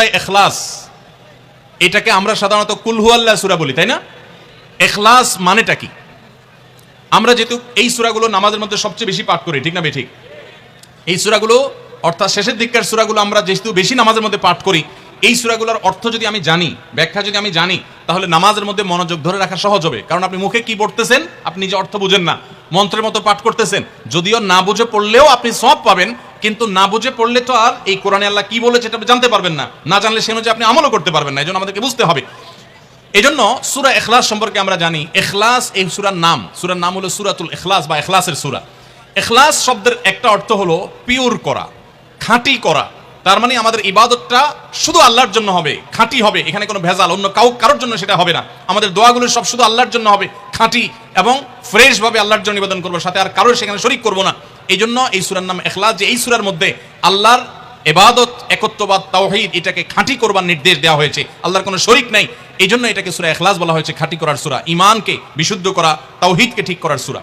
ইখলাস এটাকে আমরা সাধারণত কুল হুয়াল্লাহ সূরা বলি, তাই না? ইখলাস মানেটা কি? আমরা যেহেতু এই সূরাগুলো নামাজের মধ্যে সবচেয়ে বেশি পাঠ করি, ঠিক না বেঠিক? এই সূরাগুলো অর্থাৎ শেষের দিককার সূরাগুলো আমরা যেহেতু বেশি নামাজের মধ্যে পাঠ করি, এই সূরাগুলোর অর্থ যদি আমি জানি, ব্যাখ্যা যদি আমি জানি, তাহলে নামাজের মধ্যে মনোযোগ ধরে রাখা সহজ হবে। কারণ আপনি মুখে কি পড়তেছেন আপনি যে অর্থ বুঝেন না, মন্ত্রের মতো পাঠ করতেছেন, যদিও না বুঝে পড়লেও আপনি সওয়াব পাবেন, কিন্তু না বুঝে পড়লে তো আর এই কোরআনে আল্লাহ কি বলেছে এটা আপনি জানতে পারবেন না, না জানলে সে অনুযায়ী আপনি আমলও করতে পারবেন না। এজন্য আমাদেরকে বুঝতে হবে। এজন্য সূরা ইখলাস সম্পর্কে আমরা জানি, ইখলাস এই সূরার নাম হলো সূরাতুল ইখলাস বা ইখলাসের সূরা। ইখলাস শব্দের একটা অর্থ হলো পিওর করা, খাঁটি করা। তার মানে আমাদের ইবাদতটা শুধু আল্লাহর জন্য হবে, খাঁটি হবে, এখানে কোনো ভেজাল অন্য কারোর জন্য সেটা হবে না। আমাদের দোয়াগুলো সব শুধু আল্লাহর জন্য হবে, খাঁটি এবং ফ্রেশ ভাবে আল্লাহর জন্য নিবেদন করবো, সাথে আর কারোর সেখানে শরীক করবো না। এই জন্য এই সূরার নাম ইখলাস, যে এই সূরার মধ্যে আল্লাহর ইবাদত, একত্ববাদ, তাওহীদ এটাকে খাঁটি করবার নির্দেশ দেওয়া হয়েছে। আল্লাহর কোনো শরীক নাই, এই জন্য এটাকে সূরা ইখলাস বলা হয়েছে, খাঁটি করার সূরা, ঈমানকে বিশুদ্ধ করা, তাওহীদকে ঠিক করার সূরা।